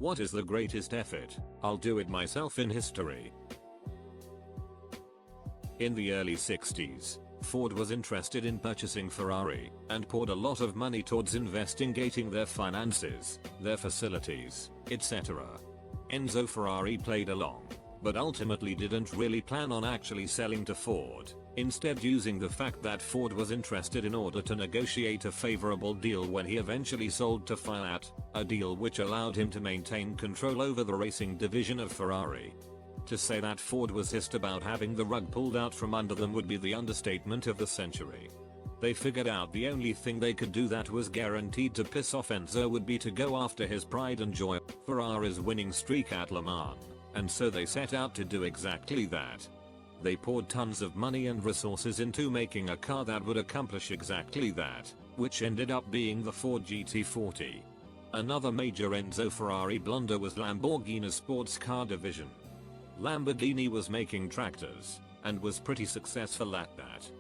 What is the greatest effort? I'll do it myself in history. In the early 60s, Ford was interested in purchasing Ferrari and poured a lot of money towards investigating their finances, their facilities, etc. Enzo Ferrari played along, but ultimately didn't really plan on actually selling to Ford, instead using the fact that Ford was interested in order to negotiate a favorable deal when he eventually sold to Fiat, a deal which allowed him to maintain control over the racing division of Ferrari. To say that Ford was pissed about having the rug pulled out from under them would be the understatement of the century. They figured out the only thing they could do that was guaranteed to piss off Enzo would be to go after his pride and joy, Ferrari's winning streak at Le Mans, and so they set out to do exactly that. They poured tons of money and resources into making a car that would accomplish exactly that, which ended up being the Ford GT40. Another major Enzo Ferrari blunder was Lamborghini's sports car division. Lamborghini was making tractors, and was pretty successful at that.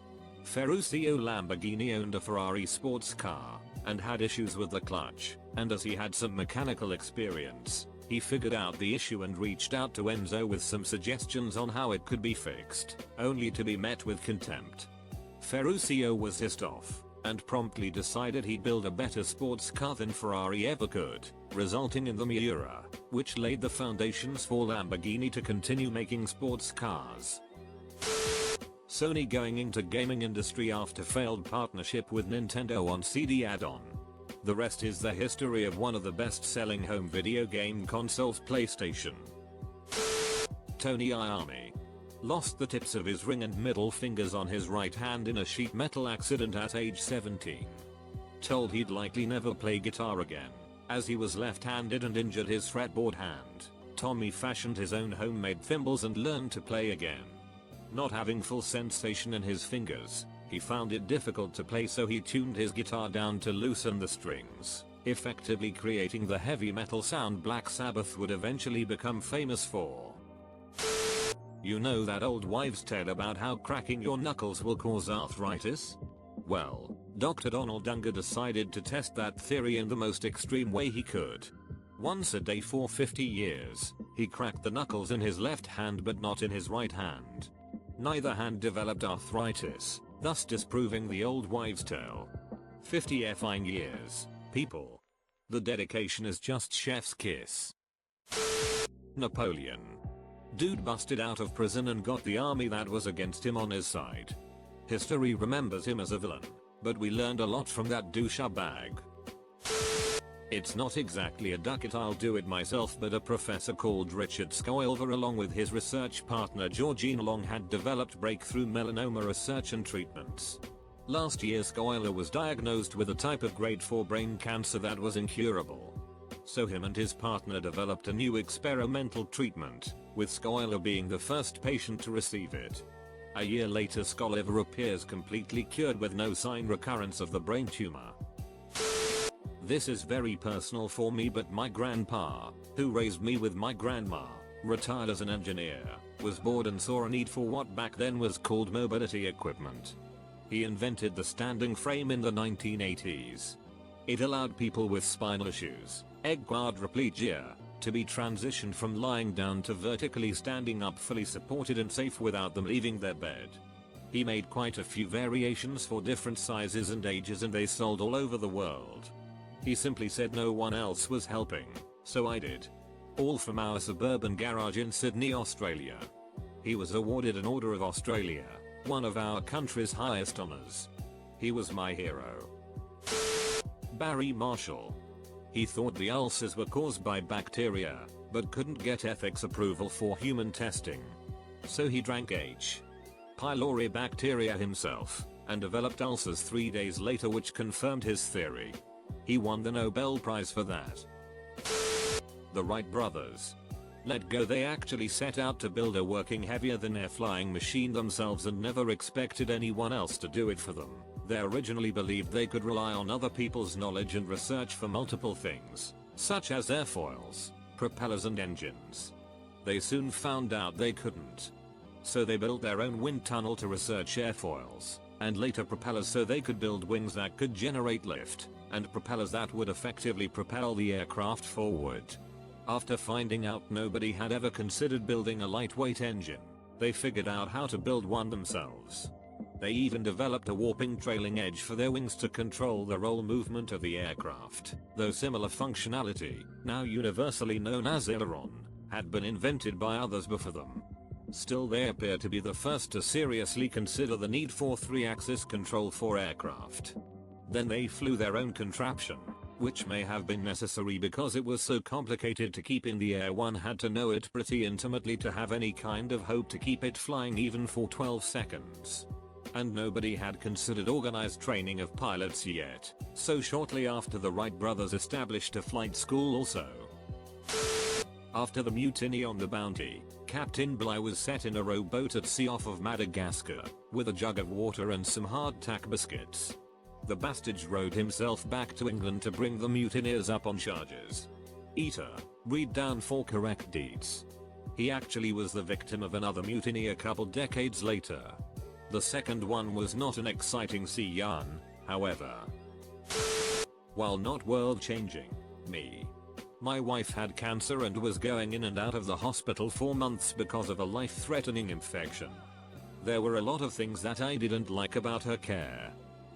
Ferruccio Lamborghini owned a Ferrari sports car, and had issues with the clutch, and as he had some mechanical experience, he figured out the issue and reached out to Enzo with some suggestions on how it could be fixed, only to be met with contempt. Ferruccio was pissed off, and promptly decided he'd build a better sports car than Ferrari ever could, resulting in the Miura, which laid the foundations for Lamborghini to continue making sports cars. Sony going into gaming industry after failed partnership with Nintendo on CD add-on. The rest is the history of one of the best-selling home video game consoles, PlayStation. Tony Iommi lost the tips of his ring and middle fingers on his right hand in a sheet metal accident at age 17. Told he'd likely never play guitar again, as he was left-handed and injured his fretboard hand. Tommy fashioned his own homemade thimbles and learned to play again. Not having full sensation in his fingers, he found it difficult to play, so he tuned his guitar down to loosen the strings, effectively creating the heavy metal sound Black Sabbath would eventually become famous for. You know that old wives' tale about how cracking your knuckles will cause arthritis? Well, Dr. Donald Unger decided to test that theory in the most extreme way he could. Once a day for 50 years, he cracked the knuckles in his left hand but not in his right hand. Neither hand developed arthritis, thus disproving the old wives' tale. 50 effing years, people. The dedication is just chef's kiss. Napoleon. Dude busted out of prison and got the army that was against him on his side. History remembers him as a villain, but we learned a lot from that douchebag. It's not exactly a duck it I'll do it myself, but a professor called Richard Scoilver along with his research partner Georgina Long had developed breakthrough melanoma research and treatments. Last year Scoilver was diagnosed with a type of grade 4 brain cancer that was incurable. So him and his partner developed a new experimental treatment, with Scoilver being the first patient to receive it. A year later Scoilver appears completely cured with no sign recurrence of the brain tumor. This is very personal for me, but my grandpa, who raised me with my grandma, retired as an engineer, was bored and saw a need for what back then was called mobility equipment. He invented the standing frame in the 1980s. It allowed people with spinal issues, quadriplegia, to be transitioned from lying down to vertically standing up fully supported and safe without them leaving their bed. He made quite a few variations for different sizes and ages and they sold all over the world. He simply said no one else was helping, so I did. All from our suburban garage in Sydney, Australia. He was awarded an Order of Australia, one of our country's highest honors. He was my hero. Barry Marshall. He thought the ulcers were caused by bacteria, but couldn't get ethics approval for human testing. So he drank H. pylori bacteria himself, and developed ulcers 3 days later, which confirmed his theory. He won the Nobel Prize for that. The Wright brothers. Let go. They actually set out to build a working heavier than air flying machine themselves and never expected anyone else to do it for them. They originally believed they could rely on other people's knowledge and research for multiple things, such as airfoils, propellers and engines. They soon found out they couldn't. So they built their own wind tunnel to research airfoils, and later propellers so they could build wings that could generate lift, and propellers that would effectively propel the aircraft forward. After finding out nobody had ever considered building a lightweight engine, they figured out how to build one themselves. They even developed a warping trailing edge for their wings to control the roll movement of the aircraft, though similar functionality, now universally known as aileron, had been invented by others before them. Still, they appear to be the first to seriously consider the need for 3-axis control for aircraft. Then they flew their own contraption, which may have been necessary because it was so complicated to keep in the air one had to know it pretty intimately to have any kind of hope to keep it flying even for 12 seconds. And nobody had considered organized training of pilots yet, so shortly after the Wright brothers established a flight school also. After the mutiny on the Bounty, Captain Bligh was set in a rowboat at sea off of Madagascar, with a jug of water and some hardtack biscuits. The bastard rowed himself back to England to bring the mutineers up on charges. Eater, read down for correct deeds. He actually was the victim of another mutiny a couple decades later. The second one was not an exciting sea yarn, however. While not world-changing, my wife had cancer and was going in and out of the hospital for months because of a life-threatening infection. There were a lot of things that I didn't like about her care.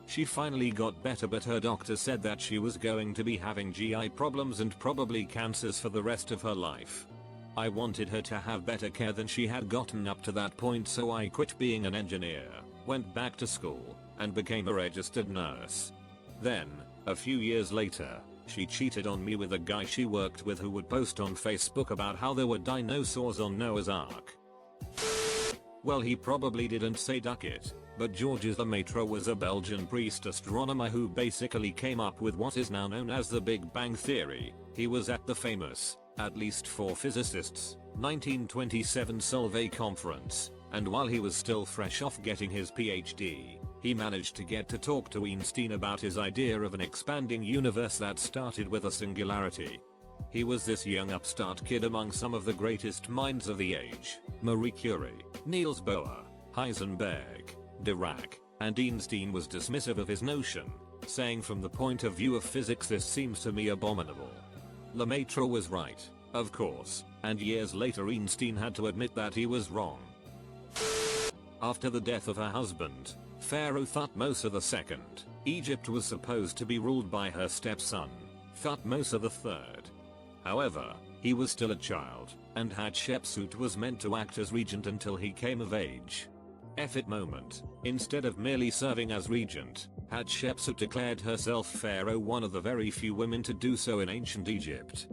She finally got better, but her doctor said that she was going to be having GI problems and probably cancers for the rest of her life. I wanted her to have better care than she had gotten up to that point, so I quit being an engineer, went back to school, and became a registered nurse. Then, a few years later, she cheated on me with a guy she worked with who would post on Facebook about how there were dinosaurs on Noah's Ark. Well, he probably didn't say duck it, but Georges Lemaitre was a Belgian priest astronomer who basically came up with what is now known as the Big Bang Theory. He was at the famous, at least for physicists, 1927 Solvay conference, and while he was still fresh off getting his PhD, he managed to get to talk to Einstein about his idea of an expanding universe that started with a singularity. He was this young upstart kid among some of the greatest minds of the age: Marie Curie, Niels Bohr, Heisenberg, Dirac, and Einstein was dismissive of his notion, saying, "From the point of view of physics, this seems to me abominable." Lemaitre was right, of course, and years later Einstein had to admit that he was wrong. After the death of her husband, Pharaoh Thutmose II, Egypt was supposed to be ruled by her stepson, Thutmose III. However, he was still a child, and Hatshepsut was meant to act as regent until he came of age. Effort moment, instead of merely serving as regent, Hatshepsut declared herself pharaoh, one of the very few women to do so in ancient Egypt.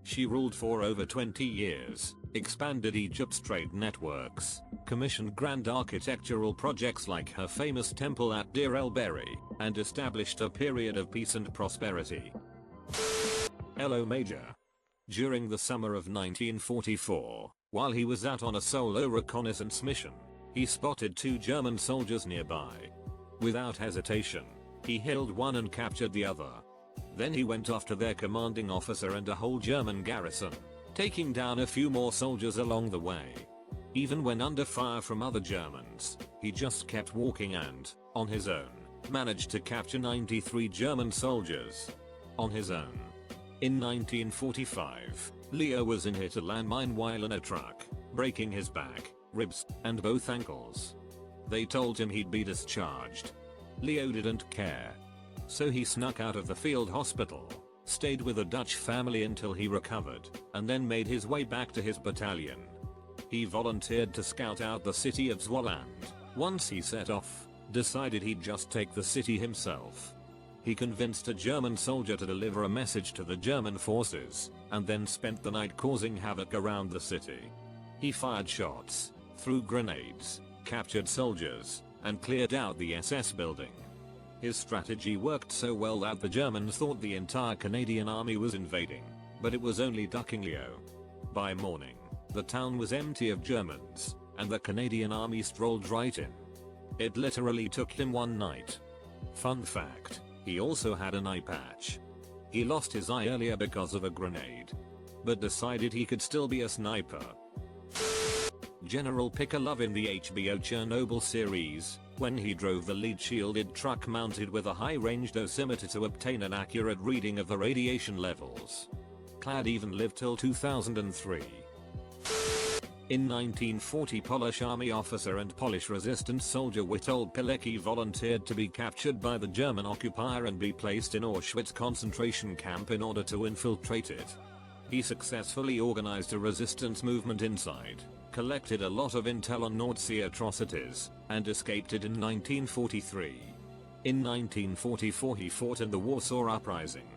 She ruled for over 20 years, expanded Egypt's trade networks, commissioned grand architectural projects like her famous temple at Deir el-Bahri, and established a period of peace and prosperity. Léo Major. During the summer of 1944, while he was out on a solo reconnaissance mission, he spotted 2 German soldiers nearby. Without hesitation, he hailed one and captured the other. Then he went after their commanding officer and a whole German garrison, taking down a few more soldiers along the way. Even when under fire from other Germans, he just kept walking and, on his own, managed to capture 93 German soldiers. On his own. In 1945, Léo was hit a landmine while in a truck, breaking his back, ribs, and both ankles. They told him he'd be discharged. Léo didn't care. So he snuck out of the field hospital, stayed with a Dutch family until he recovered, and then made his way back to his battalion. He volunteered to scout out the city of Zwaland. Once he set off, decided he'd just take the city himself. He convinced a German soldier to deliver a message to the German forces, and then spent the night causing havoc around the city. He fired shots, threw grenades, captured soldiers, and cleared out the SS building. His strategy worked so well that the Germans thought the entire Canadian army was invading, but it was only ducking Léo. By morning, the town was empty of Germans, and the Canadian army strolled right in. It literally took him one night. Fun fact, he also had an eye patch. He lost his eye earlier because of a grenade, but decided he could still be a sniper. General Pikolov in the HBO Chernobyl series, when he drove the lead shielded truck mounted with a high-range dosimeter to obtain an accurate reading of the radiation levels. ironclad even lived till 2003. In 1940, Polish army officer and Polish resistance soldier Witold Pilecki volunteered to be captured by the German occupier and be placed in Auschwitz concentration camp in order to infiltrate it. He successfully organized a resistance movement inside, collected a lot of intel on Nazi atrocities, and escaped it in 1943. In 1944 he fought in the Warsaw Uprising.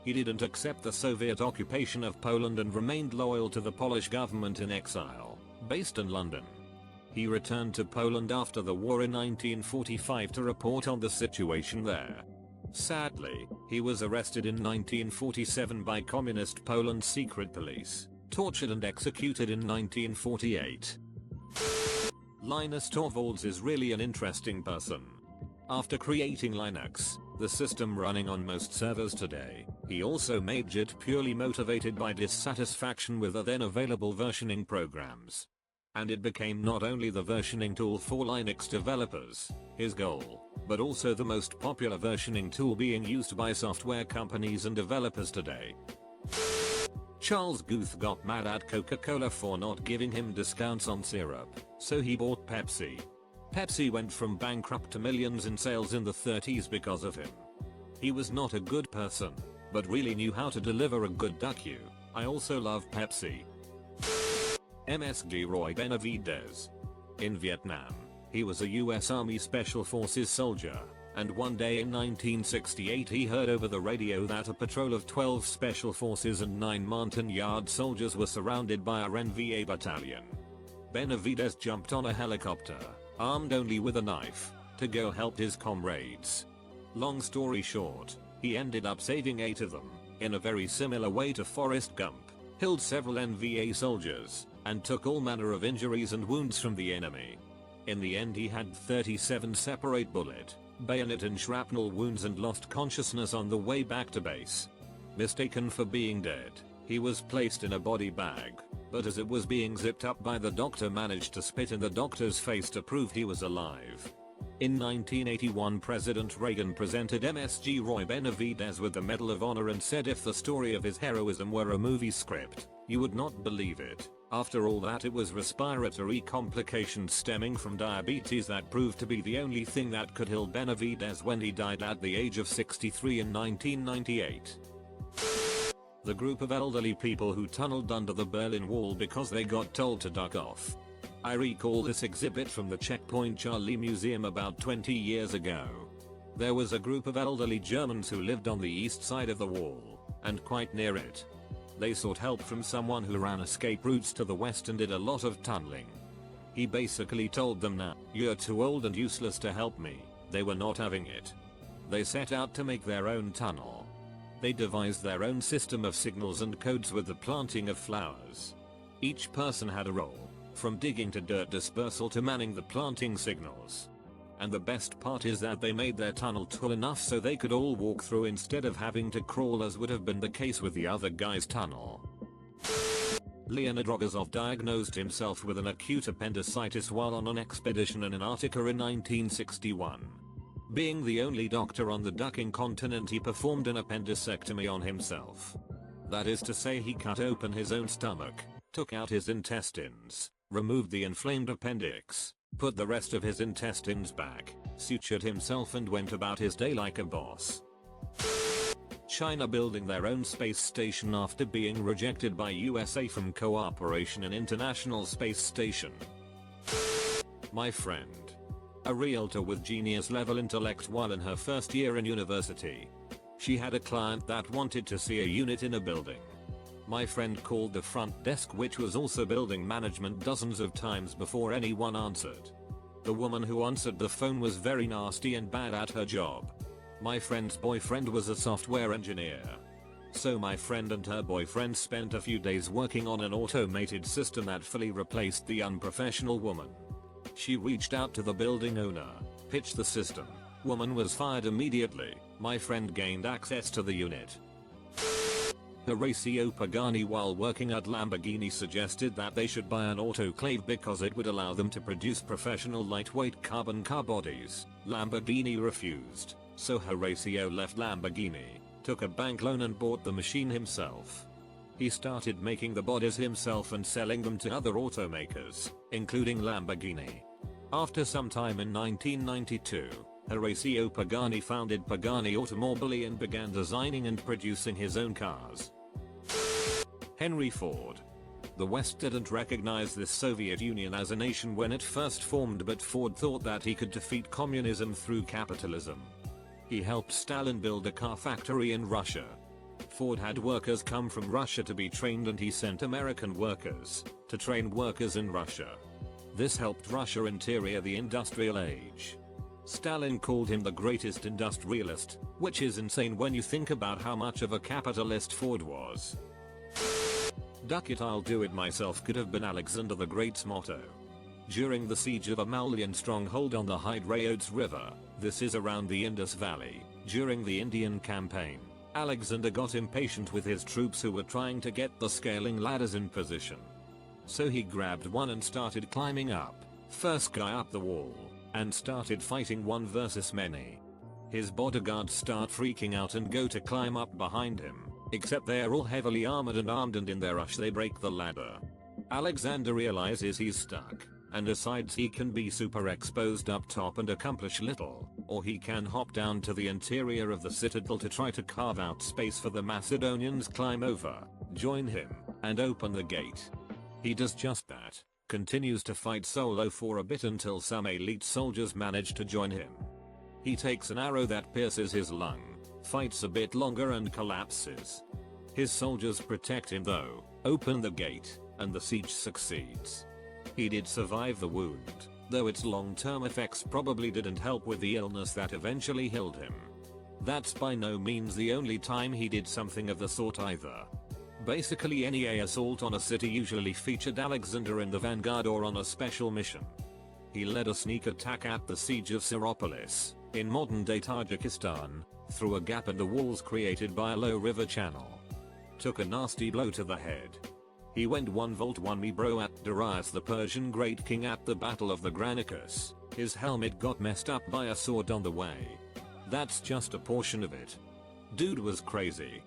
He didn't accept the Soviet occupation of Poland and remained loyal to the Polish government in exile, based in London. He returned to Poland after the war in 1945 to report on the situation there. Sadly, he was arrested in 1947 by Communist Poland's secret police, tortured and executed in 1948. Linus Torvalds is really an interesting person. After creating Linux, the system running on most servers today, he also made JIT purely motivated by dissatisfaction with the then available versioning programs. And it became not only the versioning tool for Linux developers, his goal, but also the most popular versioning tool being used by software companies and developers today. Charles Guth got mad at Coca-Cola for not giving him discounts on syrup, so he bought Pepsi. Pepsi went from bankrupt to millions in sales in the 30s because of him. He was not a good person, but really knew how to deliver a good docu. I also love Pepsi. MSG Roy Benavidez. In Vietnam, he was a US Army Special Forces soldier, and one day in 1968 he heard over the radio that a patrol of 12 Special Forces and 9 Montagnard soldiers were surrounded by a NVA battalion. Benavidez jumped on a helicopter, armed only with a knife, to go help his comrades. Long story short, he ended up saving 8 of them, in a very similar way to Forrest Gump, killed several NVA soldiers, and took all manner of injuries and wounds from the enemy. In the end he had 37 separate bullet, bayonet and shrapnel wounds and lost consciousness on the way back to base. Mistaken for being dead, he was placed in a body bag, but as it was being zipped up by the doctor managed to spit in the doctor's face to prove he was alive. In 1981 President Reagan presented MSG Roy Benavidez with the Medal of Honor and said if the story of his heroism were a movie script, you would not believe it. After all that, it was respiratory complications stemming from diabetes that proved to be the only thing that could heal Benavidez when he died at the age of 63 in 1998. The group of elderly people who tunneled under the Berlin Wall because they got told to duck off. I recall this exhibit from the Checkpoint Charlie Museum about 20 years ago. There was a group of elderly Germans who lived on the east side of the wall, and quite near it. They sought help from someone who ran escape routes to the west and did a lot of tunneling. He basically told them that, "You're too old and useless to help me." They were not having it. They set out to make their own tunnel. They devised their own system of signals and codes with the planting of flowers. Each person had a role, from digging to dirt dispersal to manning the planting signals. And the best part is that they made their tunnel tall enough so they could all walk through instead of having to crawl as would have been the case with the other guy's tunnel. Leonid Rogozov diagnosed himself with an acute appendicitis while on an expedition in Antarctica in 1961. Being the only doctor on the ducking continent, he performed an appendectomy on himself. That is to say, he cut open his own stomach, took out his intestines, removed the inflamed appendix, put the rest of his intestines back, sutured himself and went about his day like a boss. China building their own space station after being rejected by USA from cooperation in International Space Station. My friend. A realtor with genius level intellect while in her first year in university. She had a client that wanted to see a unit in a building. My friend called the front desk, which was also building management, dozens of times before anyone answered. The woman who answered the phone was very nasty and bad at her job. My friend's boyfriend was a software engineer. So my friend and her boyfriend spent a few days working on an automated system that fully replaced the unprofessional woman. She reached out to the building owner, pitched the system. Woman was fired immediately. My friend gained access to the unit. Horacio Pagani, while working at Lamborghini, suggested that they should buy an autoclave because it would allow them to produce professional lightweight carbon car bodies. Lamborghini refused, so Horacio left Lamborghini, took a bank loan and bought the machine himself. He started making the bodies himself and selling them to other automakers, including Lamborghini. After some time in 1992, Horacio Pagani founded Pagani Automobili and began designing and producing his own cars. Henry Ford. The West didn't recognize the Soviet Union as a nation when it first formed, but Ford thought that he could defeat communism through capitalism. He helped Stalin build a car factory in Russia. Ford had workers come from Russia to be trained, and he sent American workers to train workers in Russia. This helped Russia enter the industrial age. Stalin called him the greatest industrialist, which is insane when you think about how much of a capitalist Ford was. Duck it, I'll do it myself could have been Alexander the Great's motto. During the siege of a Malian stronghold on the Hydraeodes River, this is around the Indus Valley, during the Indian campaign, Alexander got impatient with his troops who were trying to get the scaling ladders in position. So he grabbed one and started climbing up, first guy up the wall, and started fighting one versus many. His bodyguards start freaking out and go to climb up behind him, except they're all heavily armored and armed, and in their rush they break the ladder. Alexander realizes he's stuck, and decides he can be super exposed up top and accomplish little, or he can hop down to the interior of the citadel to try to carve out space for the Macedonians climb over, join him, and open the gate. He does just that, continues to fight solo for a bit until some elite soldiers manage to join him. He takes an arrow that pierces his lung, fights a bit longer and collapses. His soldiers protect him though, open the gate, and the siege succeeds. He did survive the wound, though its long-term effects probably didn't help with the illness that eventually killed him. That's by no means the only time he did something of the sort either. Basically any assault on a city usually featured Alexander in the vanguard or on a special mission. He led a sneak attack at the siege of Syropolis, in modern-day Tajikistan, through a gap in the walls created by a low river channel. Took a nasty blow to the head. He went 1 volt 1 me bro at Darius the Persian Great King at the Battle of the Granicus. His helmet got messed up by a sword on the way. That's just a portion of it. Dude was crazy.